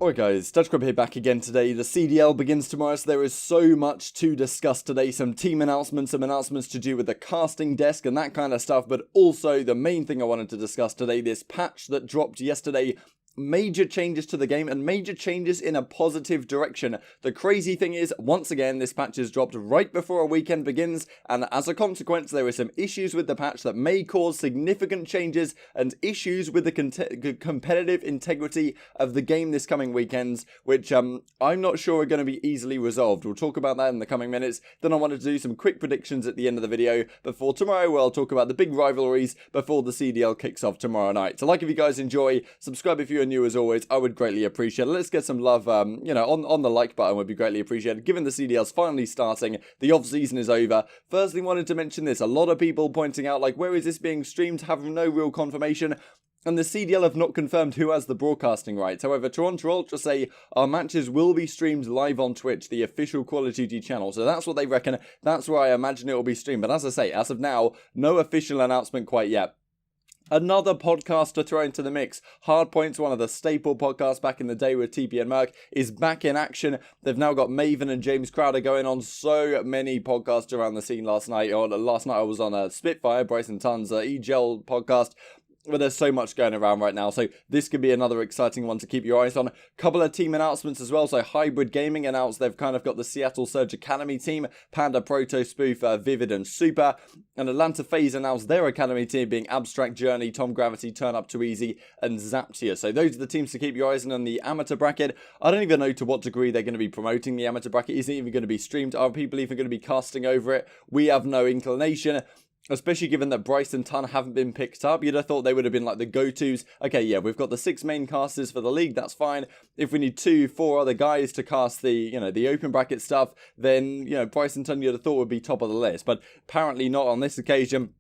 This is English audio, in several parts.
Alright guys, DutchCrab here back again today. The CDL begins tomorrow, so there is so much to discuss today. Some team announcements, some announcements to do with the casting desk and that kind of stuff. But also, the main thing I wanted to discuss today, this patch that dropped yesterday. Major changes to the game and major changes in a positive direction. The crazy thing is, once again, this patch is dropped right before a weekend begins, and as a consequence, there are some issues with the patch that may cause significant changes and issues with the competitive integrity of the game this coming weekend, which I'm not sure are going to be easily resolved. We'll talk about that in the coming minutes. Then I wanted to do some quick predictions at the end of the video before tomorrow, where I'll talk about the big rivalries before the CDL kicks off tomorrow night. So like if you guys enjoy, subscribe if you're new as always, I would greatly appreciate it. Let's get some love, on the like button would be greatly appreciated. Given the CDL's finally starting, the off-season is over. Firstly, wanted to mention this. A lot of people pointing out, like, where is this being streamed? Have no real confirmation. And the CDL have not confirmed who has the broadcasting rights. However, Toronto Ultra say our matches will be streamed live on Twitch, the official Call of Duty channel. So that's what they reckon. That's where I imagine it will be streamed. But as I say, as of now, no official announcement quite yet. Another podcast to throw into the mix. Hardpoint's one of the staple podcasts back in the day with TP and Merk is back in action. They've now got Maven and James Crowder going on so many podcasts around the scene last night. Last night I was on Spitfire, Bryson Tunn's EGL podcast. But there's so much going around right now, so this could be another exciting one to keep your eyes on. Couple of team announcements as well. So Hybrid Gaming announced they've kind of got the Seattle Surge Academy team, Panda Proto Spoof, Vivid and Super. And Atlanta FaZe announced their academy team being Abstract Journey, Tom Gravity, Turn Up Too Easy and Zaptia. So those are the teams to keep your eyes on the amateur bracket. I don't even know to what degree they're going to be promoting the amateur bracket. Isn't even going to be streamed. Are people even going to be casting over it? We have no inclination. Especially given that Bryce and Ton haven't been picked up. You'd have thought they would have been like the go-tos. Okay, yeah, we've got the 6 main casters for the league, that's fine. If we need 2, 4 other guys to cast the, the open bracket stuff, then, Bryce and Ton you'd have thought would be top of the list. But apparently not on this occasion.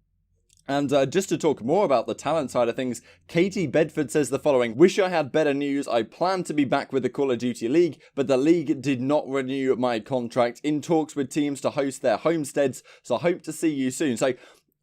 And just to talk more about the talent side of things, Katie Bedford says the following: "Wish I had better news. I planned to be back with the Call of Duty League, but the league did not renew my contract. In talks with teams to host their homesteads, so I hope to see you soon." So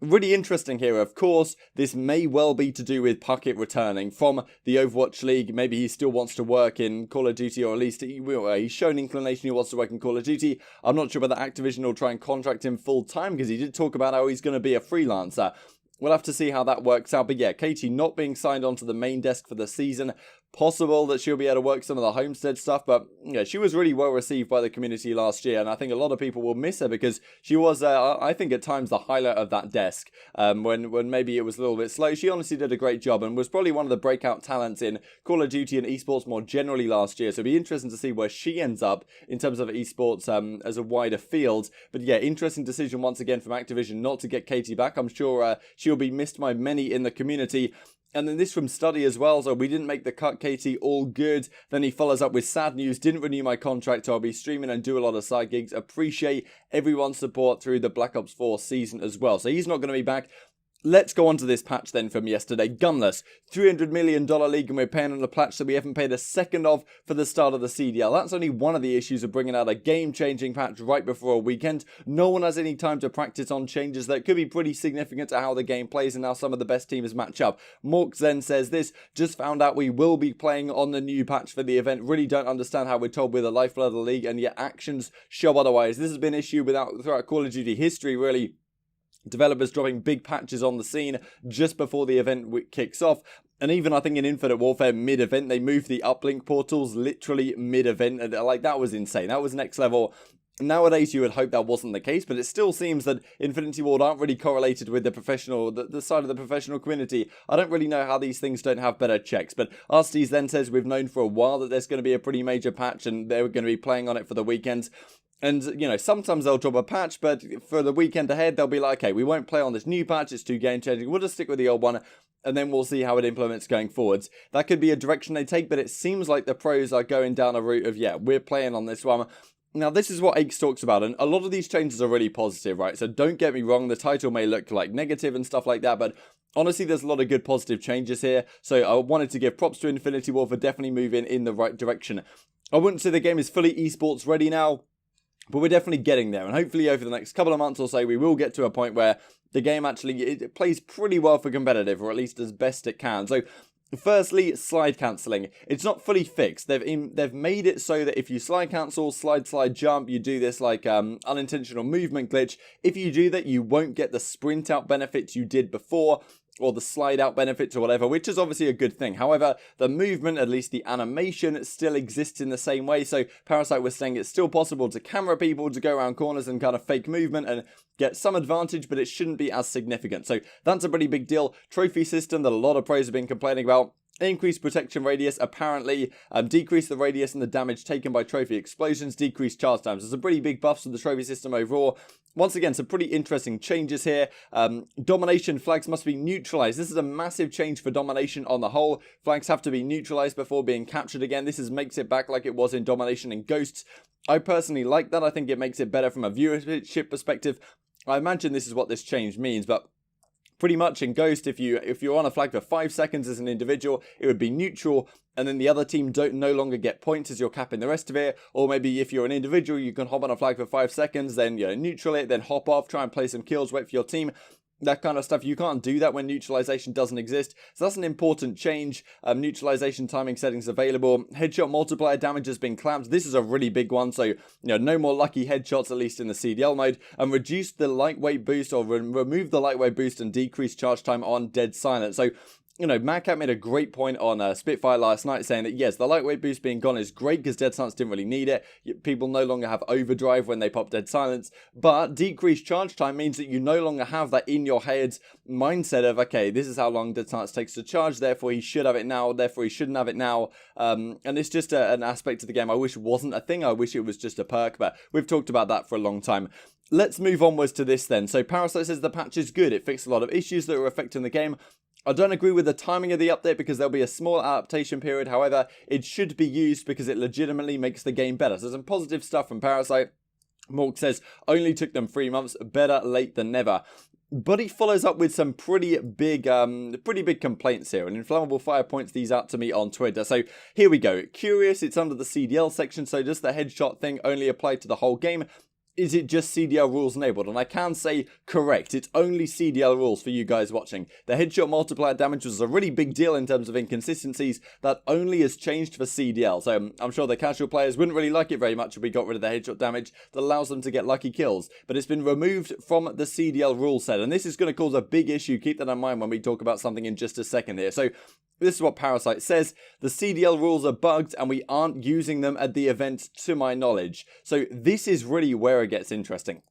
really interesting here. Of course, this may well be to do with Puckett returning from the Overwatch League. Maybe he still wants to work in Call of Duty, or at least he's shown inclination he wants to work in Call of Duty. I'm not sure whether Activision will try and contract him full time, because he did talk about how he's going to be a freelancer. We'll have to see how that works out. But yeah, Katie not being signed onto the main desk for the season. Possible that she'll be able to work some of the homestead stuff, but yeah, she was really well received by the community last year, and I think a lot of people will miss her because she was, I think at times, the highlight of that desk. When maybe it was a little bit slow, she honestly did a great job and was probably one of the breakout talents in Call of Duty and esports more generally last year. So it'll be interesting to see where she ends up in terms of esports as a wider field. But yeah, interesting decision once again from Activision not to get Katie back. I'm sure she'll be missed by many in the community. And then this from Study as well. So we didn't make the cut, Katie, all good. Then he follows up with sad news. Didn't renew my contract, so I'll be streaming and do a lot of side gigs. Appreciate everyone's support through the Black Ops 4 season as well. So he's not going to be back. Let's go on to this patch then from yesterday. Gunless, $300 million league, and we're paying on a patch that we haven't paid a second of for the start of the CDL. That's only one of the issues of bringing out a game-changing patch right before a weekend. No one has any time to practice on changes that could be pretty significant to how the game plays and how some of the best teams match up. Morks then says this: "Just found out we will be playing on the new patch for the event. Really don't understand how we're told we're the lifeblood of the league, and yet actions show otherwise." This has been an issue throughout Call of Duty history, really. Developers dropping big patches on the scene just before the event kicks off. And even, I think, in Infinite Warfare, mid-event, they moved the uplink portals literally mid-event. And, that was insane. That was next level. Nowadays, you would hope that wasn't the case, but it still seems that Infinity Ward aren't really correlated with the professional, the side of the professional community. I don't really know how these things don't have better checks, but Arstes then says we've known for a while that there's going to be a pretty major patch and they're going to be playing on it for the weekend. And, sometimes they'll drop a patch, but for the weekend ahead, they'll be like, okay, we won't play on this new patch, it's too game-changing, we'll just stick with the old one, and then we'll see how it implements going forwards. That could be a direction they take, but it seems like the pros are going down a route of, yeah, we're playing on this one. Now, this is what Aches talks about, and a lot of these changes are really positive, right? So don't get me wrong, the title may look like negative and stuff like that, but honestly, there's a lot of good positive changes here. So I wanted to give props to Infinity Ward for definitely moving in the right direction. I wouldn't say the game is fully esports ready now, but we're definitely getting there, and hopefully over the next couple of months or so, we will get to a point where the game actually it plays pretty well for competitive, or at least as best it can. So Firstly, slide cancelling. It's not fully fixed. They've made it so that if you slide cancel, slide jump, you do this like unintentional movement glitch. If you do that, you won't get the sprint out benefits you did before, or the slide out benefits or whatever, which is obviously a good thing. However, the movement, at least the animation, still exists in the same way. So Parasite was saying it's still possible to camera people, to go around corners and kind of fake movement and get some advantage, but it shouldn't be as significant. So that's a pretty big deal. Trophy system that a lot of pros have been complaining about. Increased protection radius, apparently, decrease the radius and the damage taken by trophy explosions, decrease charge times. There's some pretty big buffs to the trophy system overall. Once again, some pretty interesting changes here. Domination flags must be neutralized. This is a massive change for domination on the whole. Flags have to be neutralized before being captured again. This makes it back like it was in domination and ghosts. I personally like that. I think it makes it better from a viewership perspective. I imagine this is what this change means, but pretty much in Ghost, if you're on a flag for 5 seconds as an individual, it would be neutral, and then the other team no longer get points as you're capping the rest of it. Or maybe if you're an individual, you can hop on a flag for 5 seconds, then neutral it, then hop off, try and play some kills, wait for your team. That kind of stuff. You can't do that when neutralization doesn't exist. So that's an important change. Neutralization timing settings available. Headshot multiplier damage has been clamped. This is a really big one. So, no more lucky headshots, at least in the CDL mode. And reduce the lightweight boost, or remove the lightweight boost and decrease charge time on dead silent. So, MattG made a great point on Spitfire last night, saying that yes, the lightweight boost being gone is great because dead silence didn't really need it. People no longer have overdrive when they pop dead silence, but decreased charge time means that you no longer have that in your head's mindset of, okay, this is how long dead silence takes to charge, therefore he should have it now, therefore he shouldn't have it now. And it's just an aspect of the game I wish wasn't a thing. I wish it was just a perk, but we've talked about that for a long time. Let's move onwards to this then. So Parasite says the patch is good. It fixed a lot of issues that were affecting the game. I don't agree with the timing of the update because there'll be a small adaptation period. However, it should be used because it legitimately makes the game better. So some positive stuff from Parasite. Mork says, only took them 3 months, better late than never. But he follows up with some pretty big complaints here. And Inflammable Fire points these out to me on Twitter. So here we go. Curious, it's under the CDL section. So does the headshot thing only apply to the whole game? Is it just CDL rules enabled? And I can say correct, it's only CDL rules for you guys watching. The headshot multiplier damage was a really big deal in terms of inconsistencies. That only has changed for CDL. So I'm sure the casual players wouldn't really like it very much if we got rid of the headshot damage that allows them to get lucky kills. But it's been removed from the CDL rule set. And this is going to cause a big issue. Keep that in mind when we talk about something in just a second here. So this is what Parasite says. The CDL rules are bugged and we aren't using them at the event to my knowledge. So this is really where it gets interesting.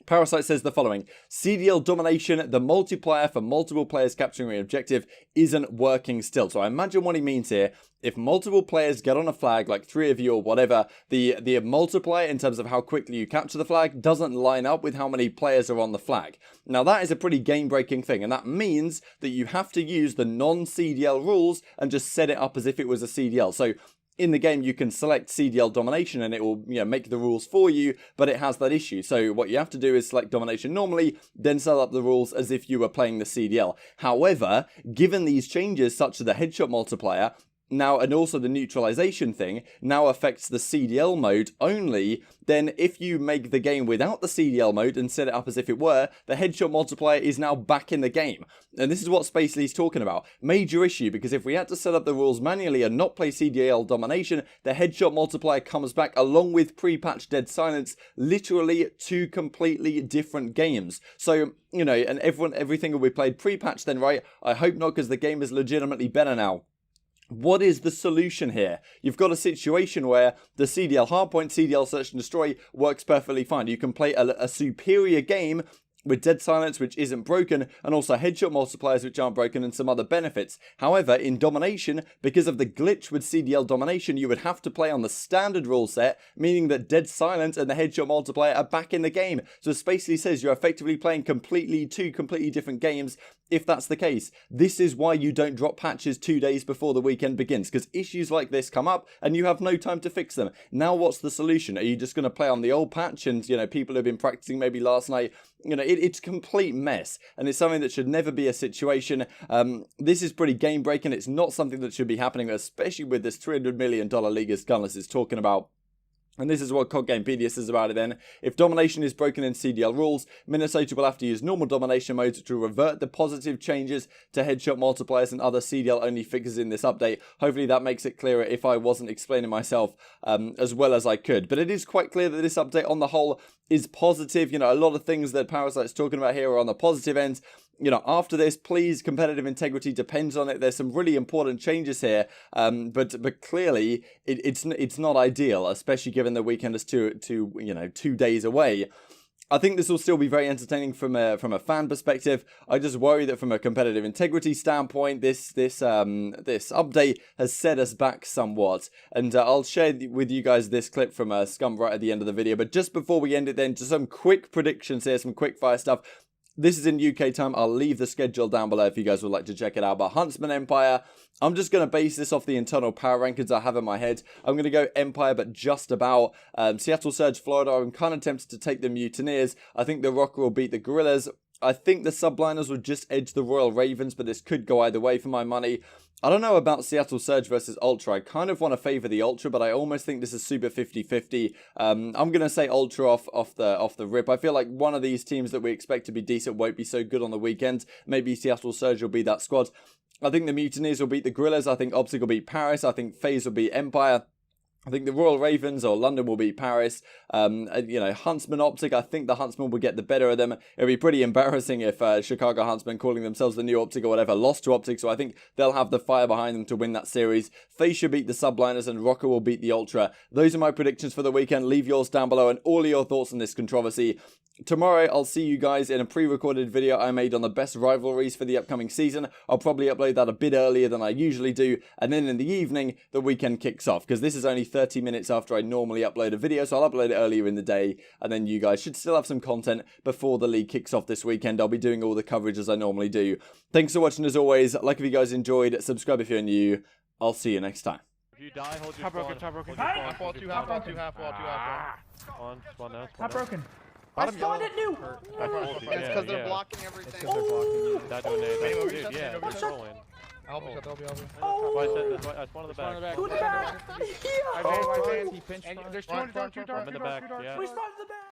Parasite says the following: CDL domination, the multiplier for multiple players capturing an objective, isn't working still. So I imagine what he means here, if multiple players get on a flag, like 3 of you or whatever, the multiplier in terms of how quickly you capture the flag doesn't line up with how many players are on the flag. Now that is a pretty game-breaking thing, and that means that you have to use the non-CDL rules and just set it up as if it was a CDL. So in the game, you can select CDL domination and it will make the rules for you, but it has that issue. So what you have to do is select domination normally, then set up the rules as if you were playing the CDL. However, given these changes, such as the headshot multiplier, now, and also the neutralization thing, now affects the CDL mode only, then if you make the game without the CDL mode and set it up as if it were, the headshot multiplier is now back in the game. And this is what Spacely's talking about. Major issue, because if we had to set up the rules manually and not play CDL domination, the headshot multiplier comes back along with pre-patch dead silence, literally 2 completely different games. So, and everything will be played pre-patch then, right? I hope not, because the game is legitimately better now. What is the solution here? You've got a situation where the CDL hardpoint, CDL search and destroy works perfectly fine. You can play a superior game with dead silence, which isn't broken, and also headshot multipliers, which aren't broken, and some other benefits. However, in domination, because of the glitch with CDL domination, you would have to play on the standard rule set, meaning that dead silence and the headshot multiplier are back in the game. So Spacely says you're effectively playing two completely different games. If that's the case, this is why you don't drop patches 2 days before the weekend begins, because issues like this come up and you have no time to fix them. Now what's the solution? Are you just going to play on the old patch and, people have been practicing maybe last night? It's a complete mess, and it's something that should never be a situation. This is pretty game breaking. It's not something that should be happening, especially with this $300 million league as Gunless is talking about. And this is what COD Gamepedia says about it then. If domination is broken in CDL rules, Minnesota will have to use normal domination modes to revert the positive changes to headshot multipliers and other CDL only fixes in this update. Hopefully that makes it clearer if I wasn't explaining myself as well as I could. But it is quite clear that this update on the whole is positive. You know, a lot of things that Parasite's talking about here are on the positive end. You know, after this, please, competitive integrity depends on it. There's some really important changes here, but clearly it's not ideal, especially given the weekend is 2 days away. I think this will still be very entertaining from a fan perspective. I just worry that from a competitive integrity standpoint, this update has set us back somewhat. And I'll share with you guys this clip from Scum right at the end of the video. But just before we end it, then just some quick predictions here, some quick fire stuff. This is in UK time. I'll leave the schedule down below if you guys would like to check it out. But Huntsman Empire, I'm just going to base this off the internal power rankings I have in my head. I'm going to go Empire, but just about. Seattle Surge, Florida, I'm kind of tempted to take the Mutineers. I think the Rocker will beat the Gorillas. I think the Subliners will just edge the Royal Ravens, but this could go either way for my money. I don't know about Seattle Surge versus Ultra. I kind of want to favor the Ultra, but I almost think this is super 50-50. I'm going to say Ultra off the rip. I feel like one of these teams that we expect to be decent won't be so good on the weekend. Maybe Seattle Surge will be that squad. I think the Mutineers will beat the Gorillas. I think OpTic will beat Paris. I think FaZe will beat Empire. I think the Royal Ravens or London will beat Paris. Huntsman OpTic, I think the Huntsman will get the better of them. It'll be pretty embarrassing if Chicago Huntsman, calling themselves the new OpTic or whatever, lost to OpTic. So I think they'll have the fire behind them to win that series. FaZe should beat the Subliners and Rocker will beat the Ultra. Those are my predictions for the weekend. Leave yours down below and all of your thoughts on this controversy. Tomorrow, I'll see you guys in a pre-recorded video I made on the best rivalries for the upcoming season. I'll probably upload that a bit earlier than I usually do. And then in the evening, the weekend kicks off. Because this is only 30 minutes after I normally upload a video. So I'll upload it earlier in the day. And then you guys should still have some content before the league kicks off this weekend. I'll be doing all the coverage as I normally do. Thanks for watching as always. Like if you guys enjoyed, subscribe if you're new. I'll see you next time. If you die, hold your Top broken, top broken. Half wall, two half wall, two half wall, two half wall. Spawn now, Top broken. Bottom I spawned yellow. it new! It's because they're blocking everything. It's because they're blocking you. That doing it. Dude, yeah, they're trolling. I'll be. I spawned in the back. Two in the back! He pinched. There's two in the back. I'm in the back, yeah. We spawned in the back!